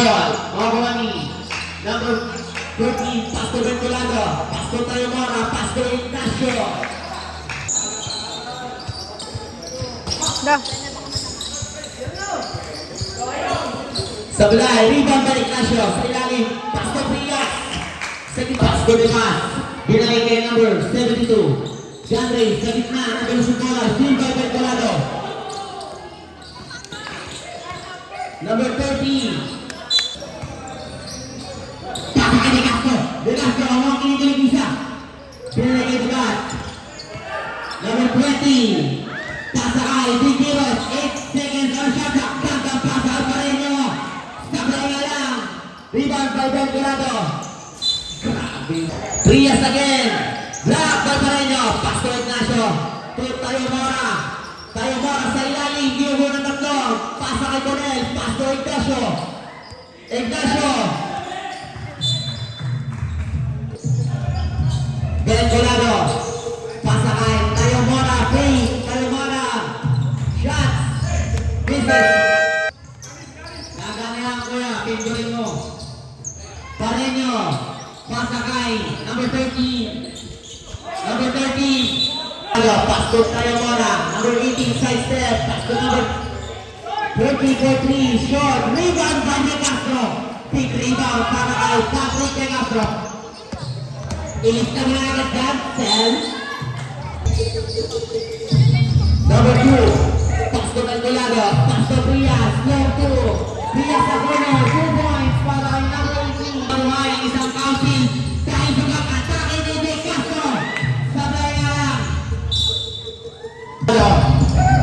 ball. Mga kawani. Number 14, Pastor Venculado. Pastor Tayomora. Pastor Ignacio. Dah. Sebelah, rebound by Ignacio. Sa ilalim, Pastor Prias. Second Pastor Demas. Dinaik kay number 72. John Ray, sa gitna, nagalusong bola. Steal by Venculado. Number 13. Pasok kay De Castro, awang kinikilig isa. Pinalay kay Bugat. Number 20. Pasakay, Big Heroes, 8 seconds on shot clock. Gandang pasa, Alpareño. Stop lang nga lang. Rebound by Venculado. Grabe. Prias again. Block by Alpareño. Pastor Ignacio. Tayomora. Tayomora sa ilalim. Giubo ng tatlo. Pasa kay Cornel. Pastor Ignacio. Ignacio. Venculado. Pasa kay Tayomora. Fake. Tayomora. Shots. Misses. Naganayan ko yan. Pindurin mo. Pareño. Pasa kay number 13. Number 13. Pastor Tayomora. Number 18. Side step. Pastor number 23. Short. Rebound by De Castro. Big rebound para kay Patrick De Castro. Ilis na mga agad dyan. 10. Number 2. Pastor Venculado. Pastor Prias. Long 2. Prias sa corner. 2 points para kay number 18. Maruhay ang isang foul. Dahil sa atake ni De Castro. Sabay nga lang.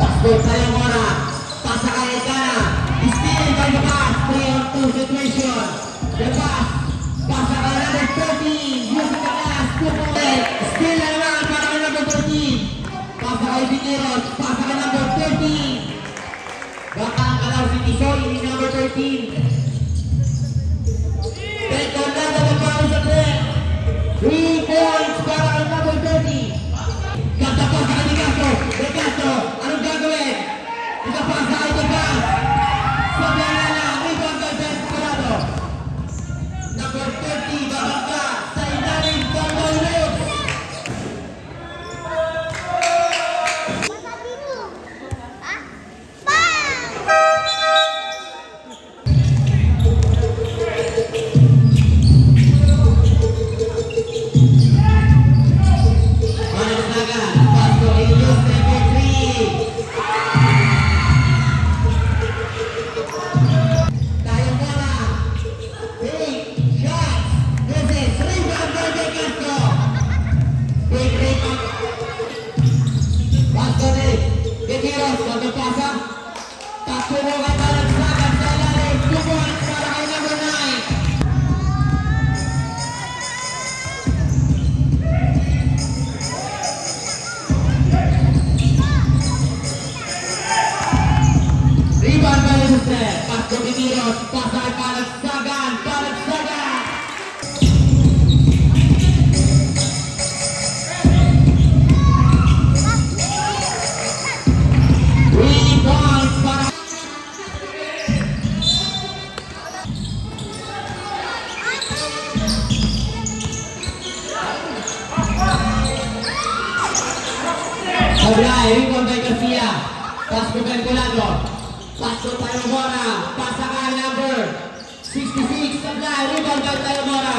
Pastor Tayomora. Pasa kay Egana. Steal by the pass. 3-on-2 situation. The pass. Pasa kay number 13. Use the pass. 2 points. Steal na naman para kay number 13. Pasa kay Viqueros. Pasa kay number 13. Baka ang kalaw si Tisoy ni number 13. Venculado magpapos sa 3 points para kay number 30. Ganda pa sa De Castro. De Castro, anong gagawin? Ikapasa kay De Castro. Sabi na lang, rebound by Venculado. Number 30, babangka sa ilalim ng Maulog. Managsagan, Pastor Elios, number 3. Tayomora. Big shots. Misses. Rebound by De Castro. Big rebound. Pastor Viqueros, magpapasa. Taturo kay Managsagan sa ilalim. 2 points para kay number 9. Rebound by Jose. Pastor Viqueros. Pasa kay Managsagan. Managsagan. Rebound para Sablay, rebound by Garcia. Pastor Venculado. Pastor Tayomora. Pasa kay number 66. Sablay, rebound by Tayomora.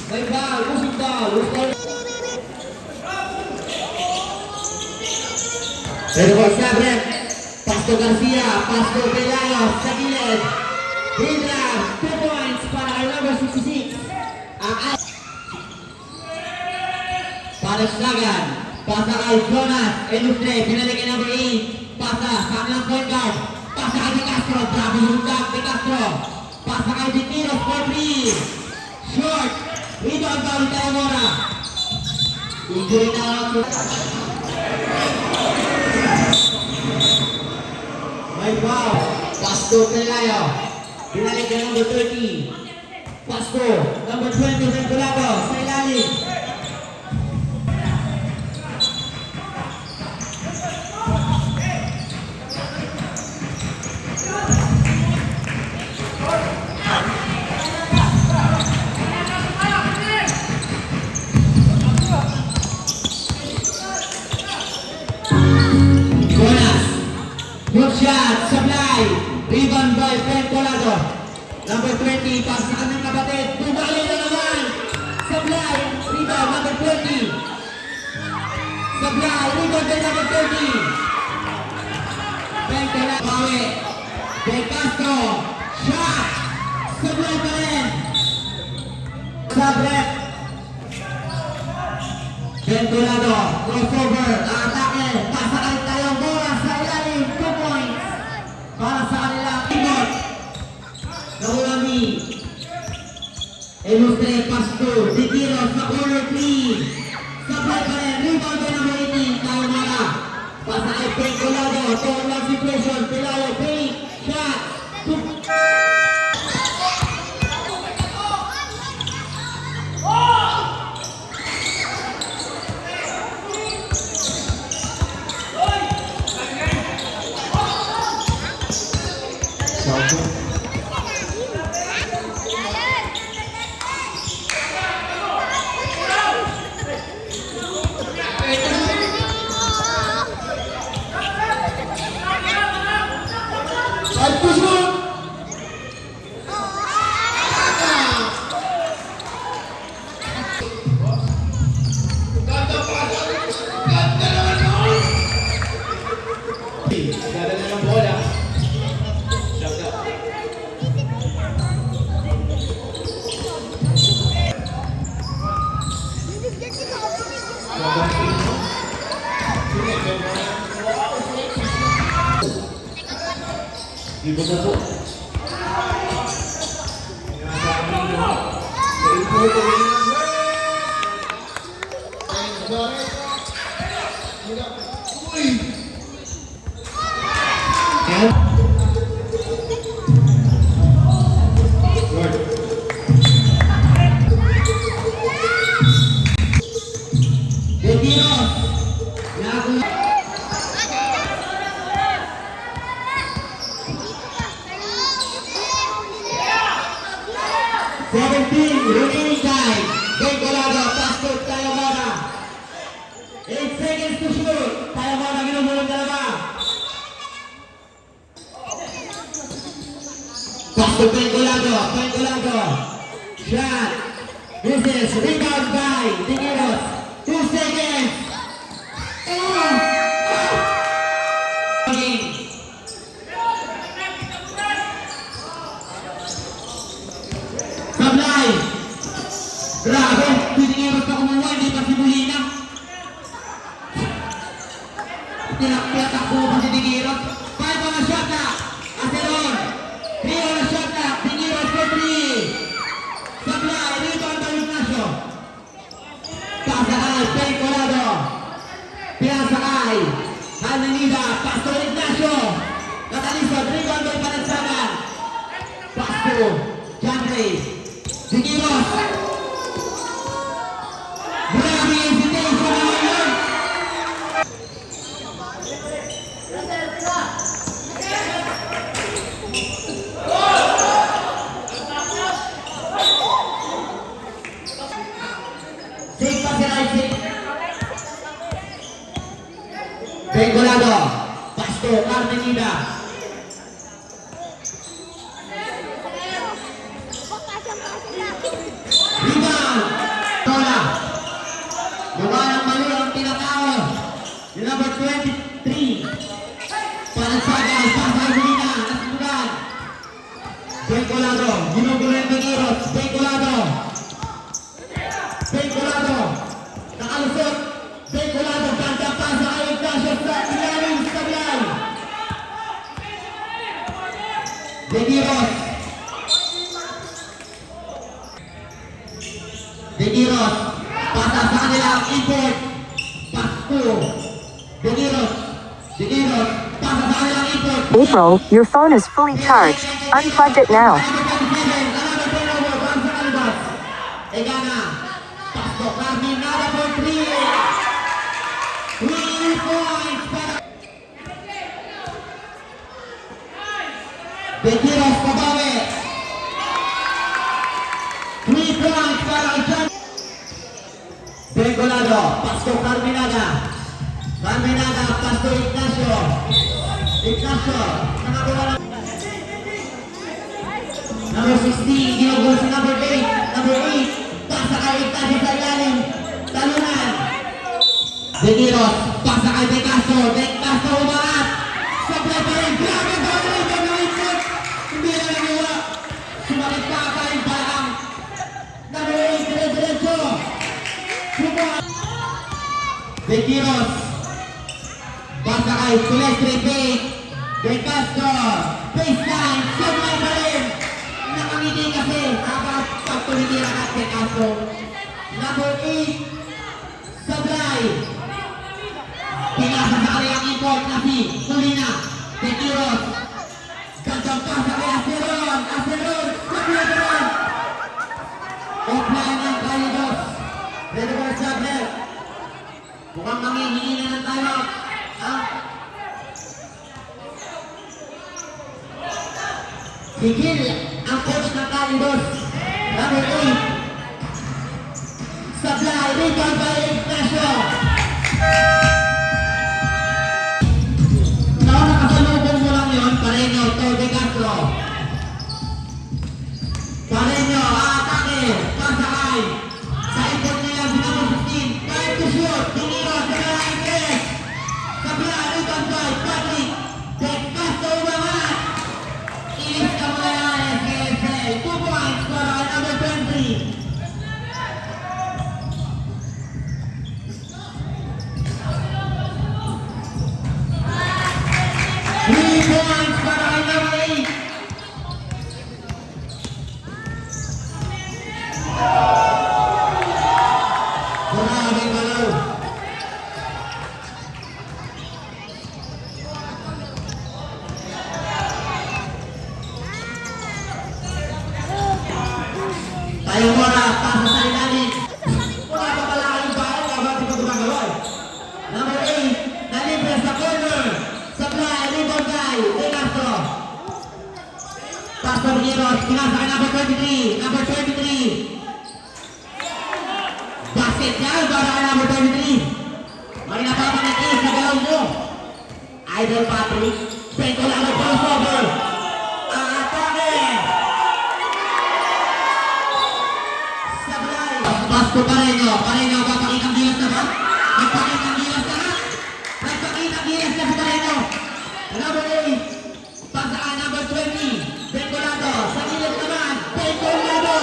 May ball, usig ball. Pero for Sabrek, Pastor Garcia, Pastor Velayos, sa gilid. Hidra, 2 points para kay number 66. Ang Managsagan. Pasa kay Jonas Elustre. Pinalik kay number 8. Pasa sa kanilang point guard. Pasa kay De Castro. Grabe yung tag De Castro. Pasa kay Viqueros for 3. Short. Rebound by Tayomora. Injury na lang. May foul. Pastor Pelayo. Pinalik kay number 30. Pastor. Number 20 Venculado. Sa ilalim. shots, supply. Rebound by Ben Colado. Number 20, pass sa kanyang kapatid. Bumali na naman. Supply, rebound, number 20. Supply, rebound by number 30. Ben Colado, bawi. De Castro, shot. Supply pa rin. Sabrek. Ben Colado, crossover, atake, pasakay tayong bola sa ilalim, 2 points. Para sa kanila, Ibot. Nakuha ni Ilustre, pass to, Dikiros sa corner 3. Sabay pa rin, rebound by number 18, tayo mara. Pasakay Ben Colado, turn situation, Pilayo, fake, shot, 2. Ibig na po. Dikiros. Nakuha. 17, remaining time. Ben Colado, pass to Tayamara. 8 seconds to shoot. Tayamara, ginumulong dalawa. Pass to Ben Colado. Ben Colado. Shot. Misses. Rebound by Dikiros. 2 seconds. Sablay! Grabe! Pinigiros na kumuha, hindi pa si Molina. Tinakpiatak po pa si Digiros. 5 on a shot na! Aceron! 3 on a shot na! Digiros for 3! Sablay! Rebound by Ignacio! Pasakay! Ben Colado! Pinasakay! Hananida! Pasto Ignacio! Natalisod! Rebound by Panagsagan! Pasto! John Ray! Dikiros! Grabe invitation naman yun! Safe pa si Raisi. Ben Colado. Pasto, Carmenida. Rebound! Tola! Gawa ng mali ang tinatao. Yung number 23. Panagsagal, pasay Molina, nasimulan. Ben Colado, ginugulo yung Dikiros. Ben Colado. Ben Colado. Nakalusot. Ben Colado, ganda pa sa kayong Ignacio sa ilalim sa tabihan. Dikiros. Dikiros, pasa sa kanila ang import. Pasko. Dikiros, pasa sa kanila ang import. April, your phone is fully charged. Unplug it now. Egana, Pasko, Carmen, nada for 3. 3 points para Dikiros, pabawi. 3 points para John. Ben Colado, Pasto Carmenada. Carmenada, Pasto Ignacio. De Castro, nakakuha ng number 16, ginugol si number 8. Number 8, pasa kay Ignacio sa ilalim. Talunan. De Quiros, pasa kay De Castro. De Castro umangat. Supply pa rin. Grabe ba rin? Hindi na nagawa. Sumalit pa pa rin parang. Number 8, dire-diretso. Subukan. De Quiros. Pasa kay Tulestre Pate. De Castro. Baseline. Supply pa rin. Nakangiti kasi. Habang pagtumitira ka De Castro. Number 8. Sablay. Pinasa sa kanyang import na si Molina. De Quiros. Gandang pasa kay Aceron. Aceron. Sablay pa rin. Offline ng Calidos. Ready for Sabler. Mukhang manghihingi na ng timeout. Higil ang coach ng Calidos. Number 8. Sablay. Rebound by Ignacio. Nakasalubong mo lang yun. Pareño to De Castro. Pareño, aatake. Pasakay. Sa import niya yan, si number 15. Time to shoot. Tingiro, Sablay, Ingles. Sablay, rebound by Patrick. De Castro umangat. Ilis ka mo na yan, SKSL. 2 points para kay number 20. Three points para kay number 8. Maraming malaw. Tayo muna, pasa sa ilalim. Wala pa pala kayong bahay, habang ito gumagawa. Number 8, nalibre sa corner. Sablay, rebound by De Castro. Pastor Quiros, pinasa kay number 23. Number 23. Basket yan para kay number 23. May napapanagin sa galaw mo. Idol Patrick. Pento lang ang crossover. Atake. Sablay. Pasto Pareño. Pareño, papakitang gilas na ba? Nagpakitang gilas na ba? Nagpakitang gilas na si Pareño. Number 8. Pasa kay number 20. Bencolado. Sa gilid naman. Bencolado.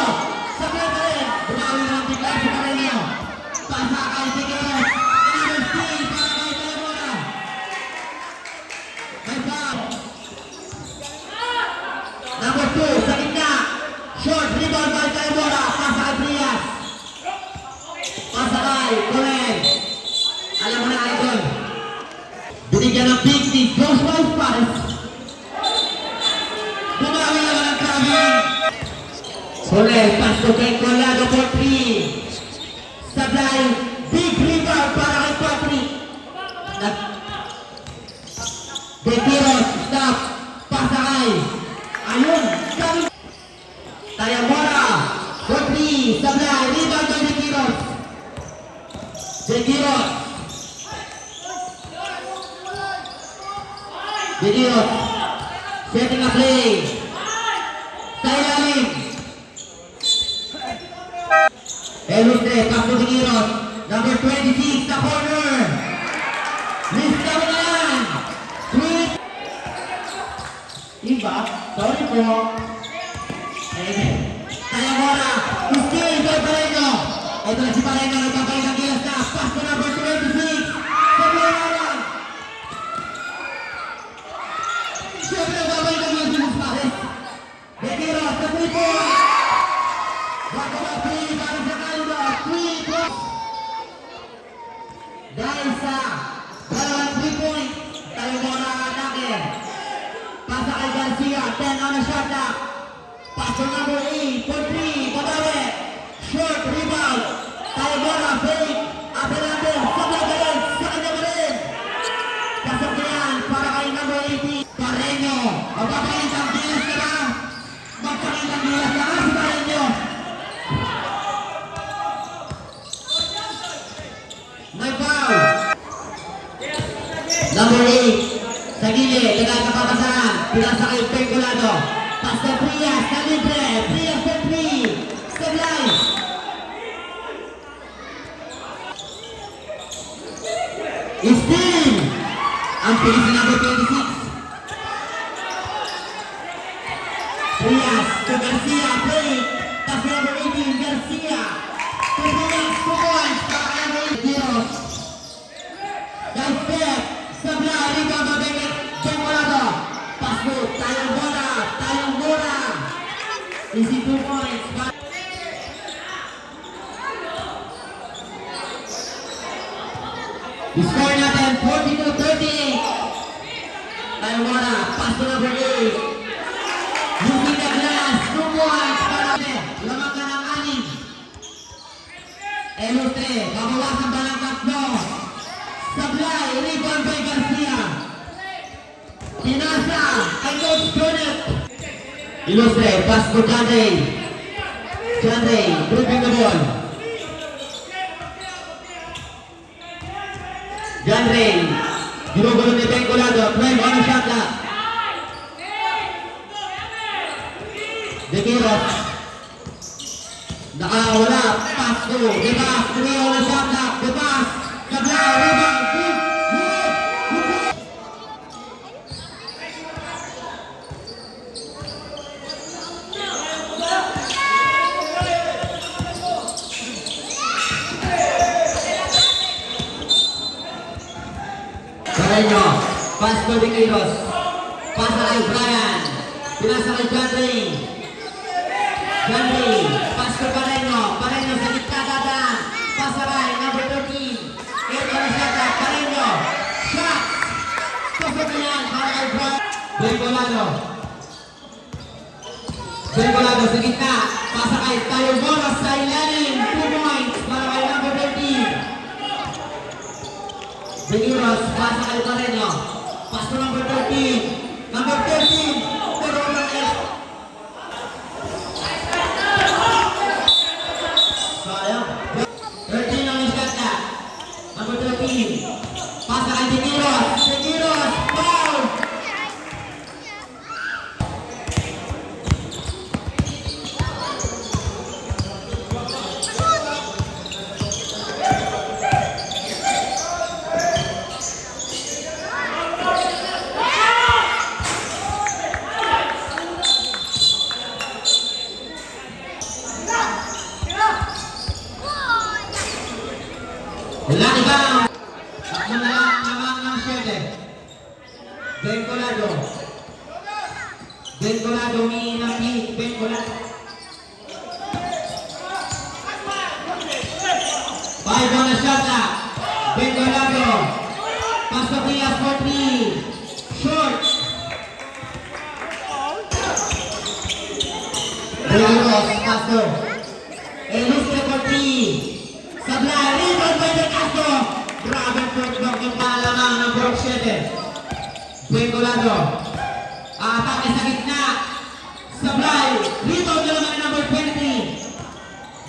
Sablay pa rin. Bumawi ng bigla si Pareño. Pasa kay Tigres. Number 3. Para kay Talamora. May foul. Number 2. Sa gitna. Short rebound by Talamora. Pasa kay Trias. Pasa kay Colen. Alam mo na kayo doon. Binigyan ng big ni Joshua Esparez. Bumawi naman ang traveling. Colen, pass to Bencolado for 3. Sablay, big rebound para kay Patrick. De Quiros, stop. Pasa kay. Ayun, kami. Talamora, for 3. Sablay, rebound by De Quiros. De Quiros. De Quiros. Setting a play. Sa ilalim. Elustre, pass to De Quiros. Number 26 sa corner. Lista mo na yan. Sweet. Iba, sorry po. Talamora, still by Pareño. Ito na si Pareño, nagpapay ng gilas na. Pass to number 26. Sa Talamora. Siyempre, nagpapay ng gilas ni Muspares. De Quiros, sa 3 points. Bago ba 3 para sa Caldo. 3 points. Dahil sa dalawang 3 points, Talamora ang atake. Pasa kay Garcia, 10 on a shot clock. Pass to number 8 for 3, Badawe. Short rebound. Talamora, fake. Adelante, sabay ka rin. Sa kanya ka rin. Pasok na yan para kay number 18. Pareño. Magpapakitang gilas ka ba? Magpakitang gilas ka ba si Pareño? May foul. Number 8. Sa gilid, Pinasakay Pengolado. Pastor Prias, Calibre. Prias for 3. Sablay. Still. Ang pilis na number 26. Prias to Garcia. Break. Pass to number 18. Garcia. To Prias. 2 points. Para kay number 8. Giros. Guys, step. Sablay. Rebound by Pengolado. Pass to Tayong Bola. Tayong Bola. Easy 2 points. The score natin 42-38. Tayong Bola. Pass to number 8. Using the glass. 2 points. Lamang ka ng 6. Elustre. Babawasan ba ng 3? Sablay. Rebound by Garcia. Pinasa. Kay Coach Jonet. Ilustre. Pass to Jandre. Jandre. Dribbling the ball. Jandre. Ginugulo ni Pengolado. 12 on the shot clock. De Quiros. Nakawala. Pass to. De Pass. 3 on the shot clock. De Pass. Sablay. Rebound. Good. Carreño, pass to De Quiros. Pasa kay Brian. Pinasa kay Jandre. Jandre, pass to Carreño. Carreño sa gitna dadaan. Pasa kay number 13. Ito na siya ka. Carreño. Shot. Tusok niyan para kay Brian. Pengolado. Pengolado sa gitna. Pasa kay Tayong Bola sa ilalim. 2 points para kay number 13. De Quiros, pasa kay Carreño. Pass to number 13. Number 13. Corona S. Sayang. 13 ang shot na. Number 13. Pasa kay De Quiros. De Quiros. Foul. Lagi bang namang ng 7. Pengolado. Pengolado ni Napi. Pengolado. 5 on the shot clock. Pengolado. Pass to Prias for 3. Short. Ramos. Pass to Elustre for 3. Sablay, rebound by De Castro. Grabe ang football yung palamang ng Brook 7. Pengolado. Atake sa gitna. Sablay, rebound na naman ng number 20.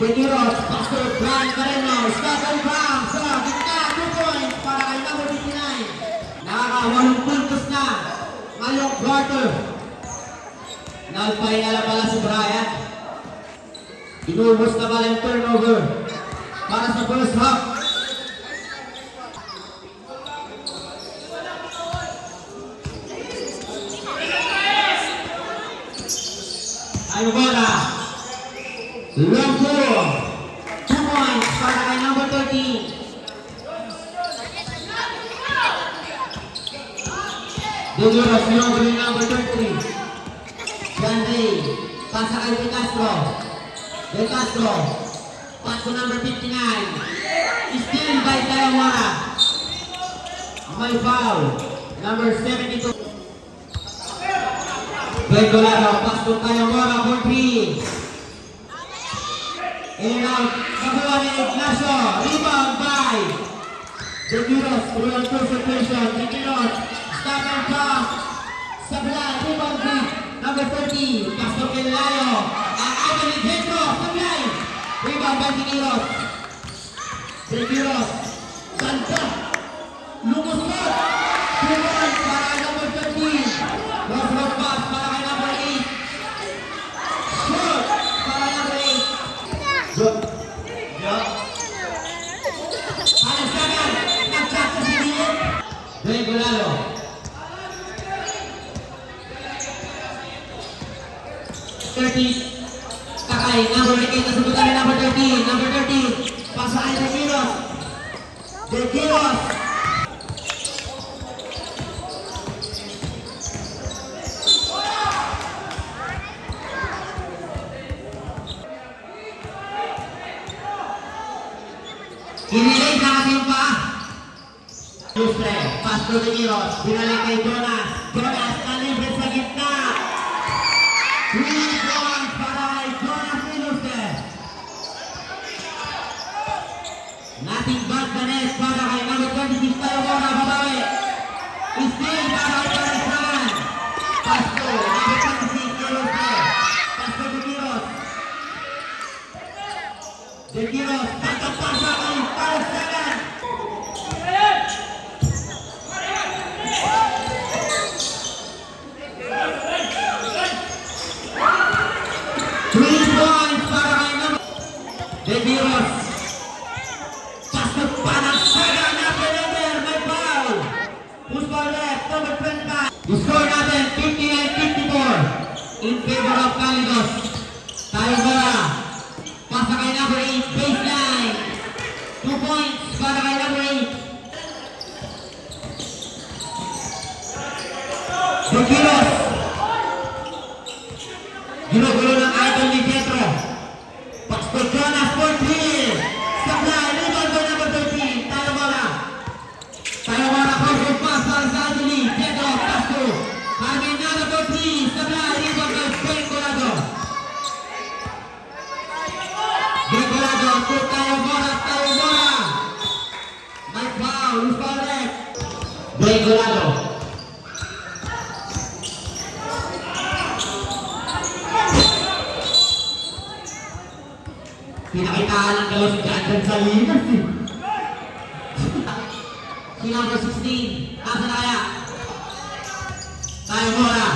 De Quiros, pass to Brian Carreño. Scotland Brown sa gitna. 2 points para kay number 59. Nakaka-8 puntos na ngayong quarter. Nagpahinala pala si Brian. Inubos na pala yung turnover para sa first half. Tayong Bola. Long throw. 2 points para kay number 13. De Quiros, number 33. Jandre. Pasa kay De Castro. De Castro. Pass to number 59. Still by Tayamara. May foul. Number 72. Pengolado. Pass to Tayamara for 3. In and out. Nakuha ni Ignacio. Rebound by De Quiros. 3-on-2 situation. De Quiros. Stop and pass. Sablay. Rebound by number 30. Pass to Pelayo. Ang aga ni Jetro. Sablay. Rebound by De Quiros. De Quiros. Ganda. Lumusot. 2 points para number 13. Cross road pass. 30. Takay, number 8 na sabutan ni number 13. Number 13. Pasahin ni Giros. De Giros. Kinilay sa ating pa. Lustre, pasto ni Giros. Binalik kay Jonas. Jonas na libre sa gitna. 3 points para kay Jonas Ilustre. Nothing but the net para kay number 26 tayo muna babawi. Still para kay Parisagan. Pasto, number 26 Ilustre. Pasto ni Giros. De Giros, tatapasa kay Parisagan. De Giros. Pasok pa ng saga na Pelender. May foul. Push ball left. Number 25. The score natin 59-54 in favor of Calidos. Tayo bola. Pasa kay number 8. Baseline. 2 points para kay number 8. De Giros. Ginugulo ng idol ni Pietro. Pastor Jonas for 3. Supply, rebound by number 13. Tayo bola. Tayo bola, cross pass para sa Adeli. Pietro, Pastor. Harvey number 3. Supply, rebound by Ben Colado. Ben Colado, tayo bola, tayo bola. May foul, loose ball left. Ben Colado. Pinakitaan ng galaw si Jonathan Salinas eh. Si number 16, nasa na kaya? Tayo muna.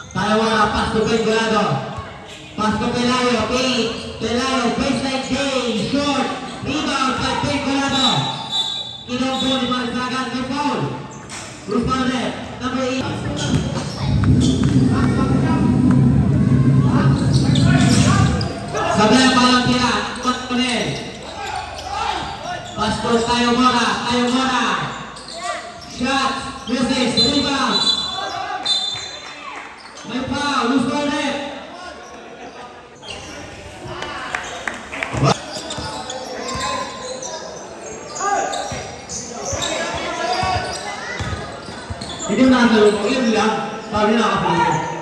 Tayo muna, pass to Pengolado. Pass to Pelayo, Pelayo, baseline day, short, rebound by Pengolado. Kinombo ni Marisagan, may foul. Bruce Palmer, number 8. Sabi ang palang tira, Matkunin. Pastos, tayo muna, tayo muna. Shot, misses, rebound. May foul, loose ball left. Hindi mo nakakalaw, yun lang, sabi nakakalaw.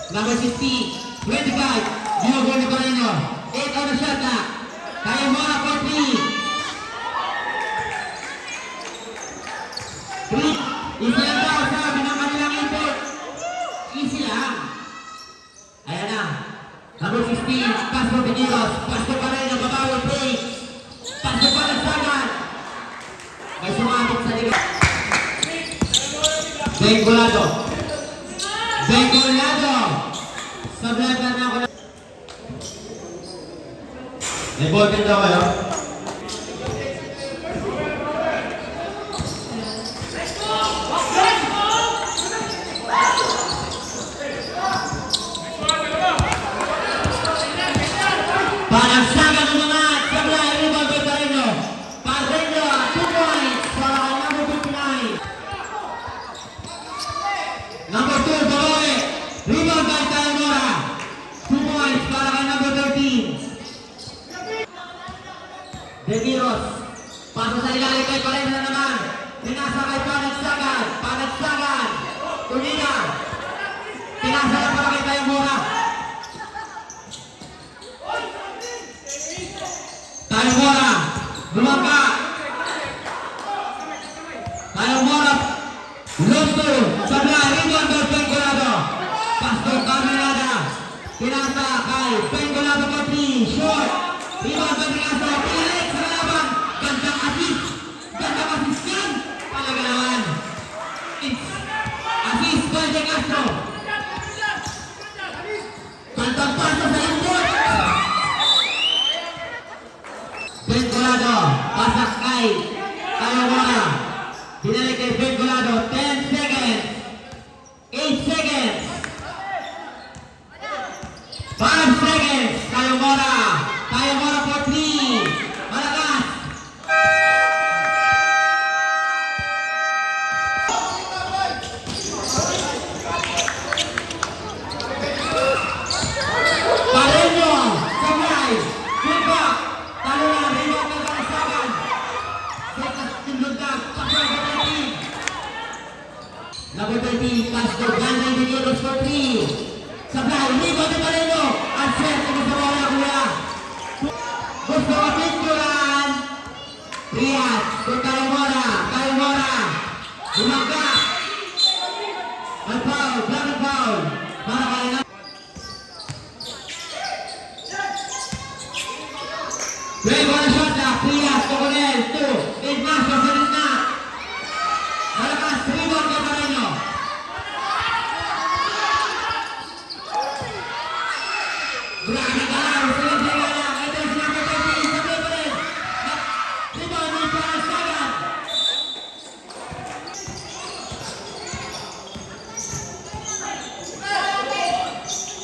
Number 60, 25, Diogo Nicolino, 8 on the shot clock. Tayo muna for 3. 3, easy lang daw, sabi ng kanilang import. Easy lang. Ayan na. Number 16, pass for Pinilos, pass for Pareno, babawi, break. Pass for Palasagan. May sumabot sa liga. Bengolado. Bengolado. Sablay ka na ako na. May ballpen daw kayo? Panagsaga ng mga sablay, rebound by Pareno. Pareno, 2 points para number 59. Number 2, babawi. Rebound by Talamora. 2 points para kay number 13. De Giros. Paso sa ilalim kay Pareno na naman. Pinasa kay Panagsagan. Panagsagan. Tunina. Pinasa na para kay Talamora. Talamora. Lumangka. Talamora. Losto. Sabla. Rebound by Pengolado. Pastor Carmelada. Pinasa kay Pengolado for 3. Short. Rebound by Pinasa. Pinalik sa kalaban. Gandang assist. Gandang assist yan. Talaga naman. Assist by De Castro. Giros for 3. Sablay, rebound ni Moreno. Ang swerte mo sa bola, kuya. Gusto ka pinturan. Riyad, kung Mora. Bumangga. Ang foul, black and foul. Para kanina. Luego na shot na. Riyad, Coronel, 2. Ignacio sa gitna. Malakas, rebound kay Moreno. Grabe ka lang, silid-silid lang. Ito yung number 30, sabi pa rin. Rebound ni Charles Sagan.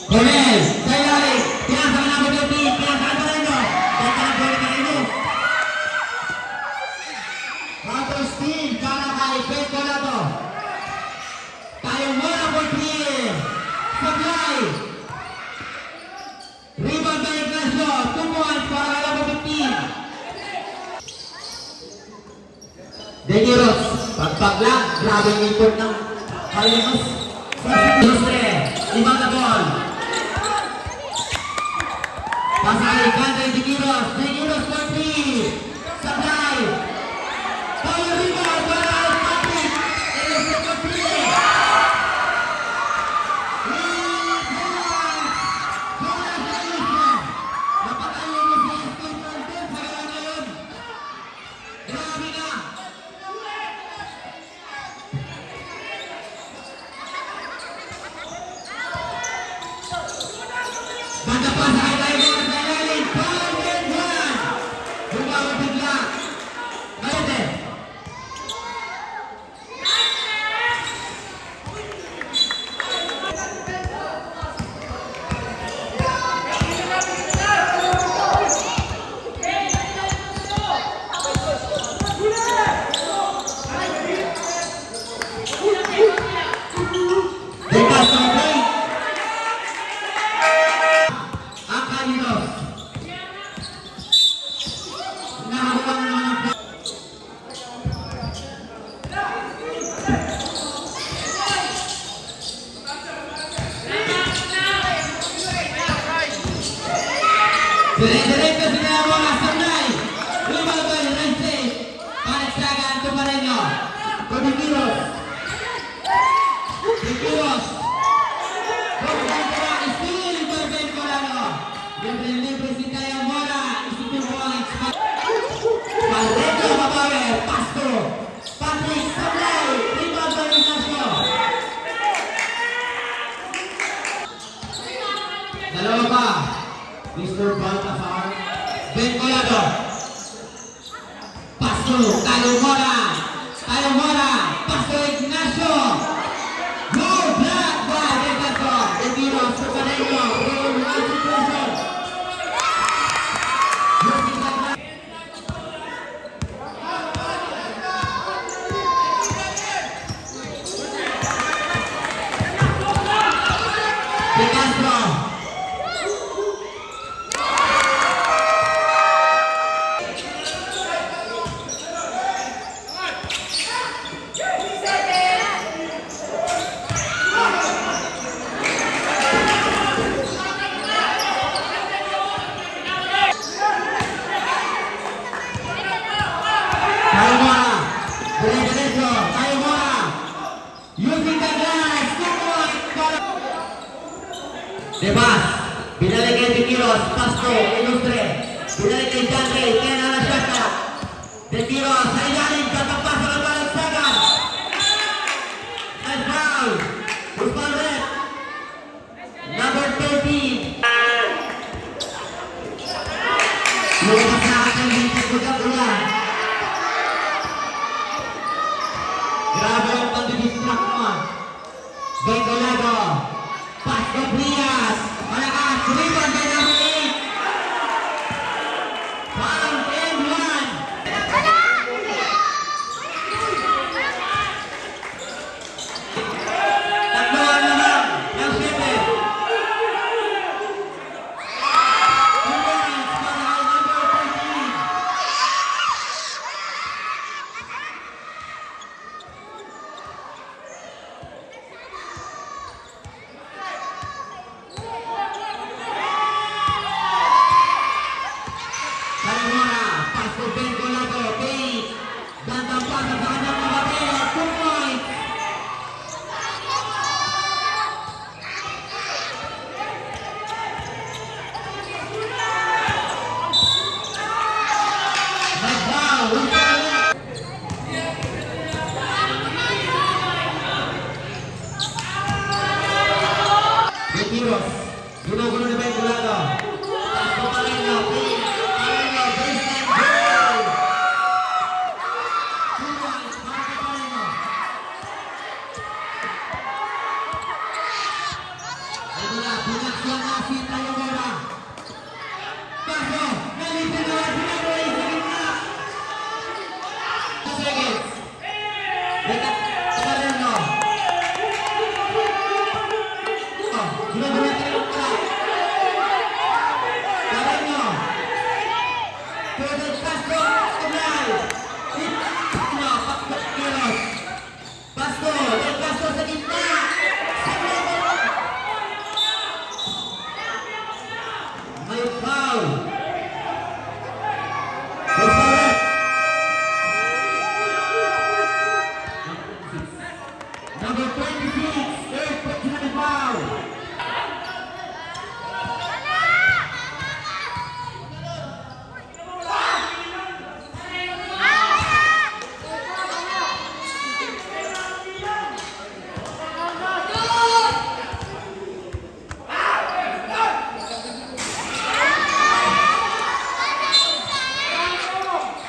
Coronel, sa ilalim. Pinasa ka number 30, pinasa ka Moreno. Benta na bola Moreno. Counter steal para kay Ben Colado. Tayo muna for 3. Sablay. Rebound by Ignacio, 2 points para kay number 15. Deniros, pagpaglag, grabe yung import ng Kalimus. Ilustre, ibang na ball. Pasay, Gandre, Deniros for 3. Sablay. Power rebound para kay Patrick. Ilustre for 3. Diretso sila ang mga Sablay. Rebound by Rense. Panagsagaan to Moreno. To Deniros. Deniros. Steal by Ben Colado. Libre si Tayo Mora. Isipin mo ang expert. Palreto mabawi. Pasto. Patrick Sablay. Rebound by Ignacio. Dalawa pa. Mr. Baltasar, Ben Colado, Pasto, Tayo Mora, Pasto Ignacio, no black by Ignacio, Deniros sa Moreno, roll one situation. De Castro. Tayo Mora, diretso, Tayo Mora, using the glass, 2 points para... Debas, binalik kay Deniros, Pasto, Ilustre, binalik kay Gandre, kaya na nasyata. Deniros, sa ilalim, katapasa ng Balagsagan. And foul, Usman Red, number 13. Lumabas na aking hintik ko dyan, ulan. Grabe ang pag-distract mo. Ben Colado. Pasto Prias. Malakas. Rebound by number 8. Foul and 1. Kiros. Gulo-gulo na ba yung Gulado? Pasto Pareno. Pareno, baseline goal! 2 points para kay Pareno. Ito na, pinaksuan na si Tayo Mora. Paso, nalitin na si Manuel sa gitna. 2 seconds. Dekat Pareno. Gulo-gulo na tayo pala. Pareno. Pwede Pasto, Tublay. Pasto, Kiros. Pasto, del Pasto sa gitna. May foul. May foul. Number 26, third personal foul.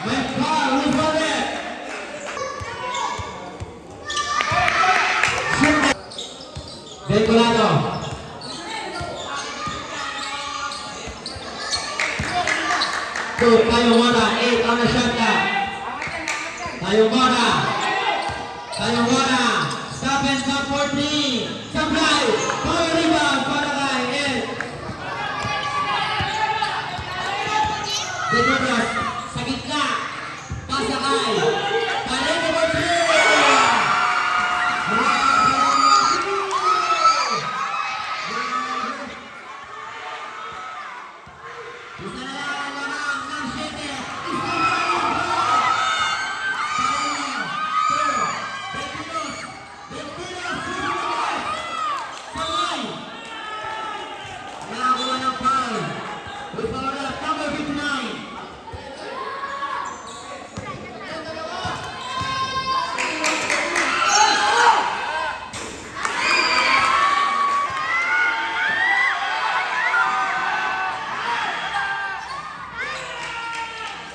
May foul, who's on it? Vinculado. Tayo Mora, 8 on the shot clock. Tayo Mora. Tayo Mora. Stop and stop for 3. Supply. Power rebound para kay Ed. Demetrius, sa gitna. Pasakay. Pareno for 3. Isa na lang ang lamang ng 7. Sabay! Nakakuha ng foul. With foul up, number 59.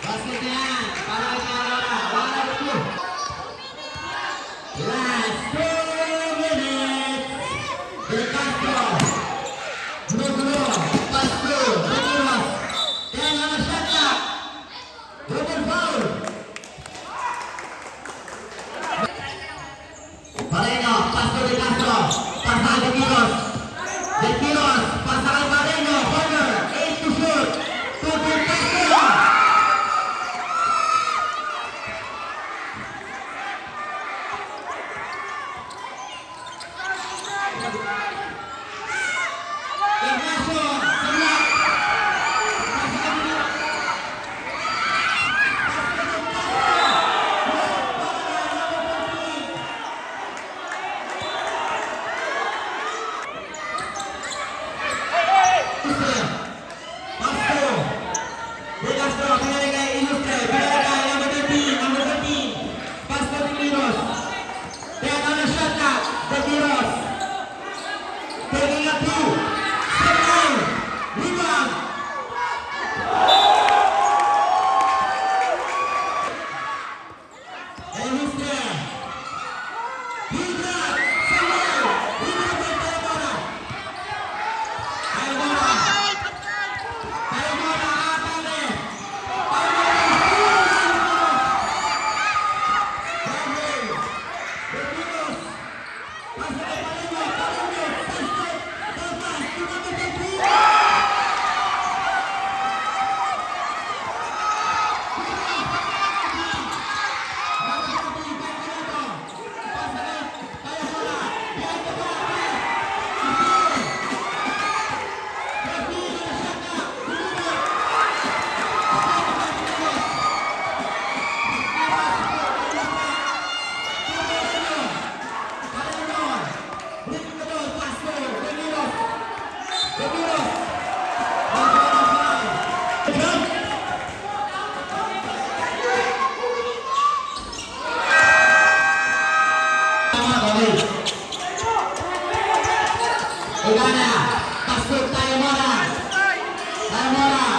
Basket na yan. Para kay Aurora. 1-2. Last 2 minutes. Del Castro. Gulo-gulo. Pasto. Kiros. 10 on the shot clock. Double foul. Pareno. Pasto Del Castro. Pasa Del Kiros. Del Kiros. Pasa kay Pareno. Corner. 8 to shoot. 2 to Pasto. Ignacio, Sabla. Pasto. De Castro, pinali kay Ilustre. Pinali kay number 13, number 13. Pasto de Kiros. 10 on the shot clock. De Kiros. Taking a 2. Second. Rebound. And who's there? Hildrat. Samuel. Rebound by Taymora. Taymora. Taymora, atake. Okay. Mora. Pasok tayo, Mora. Tayo, Mora.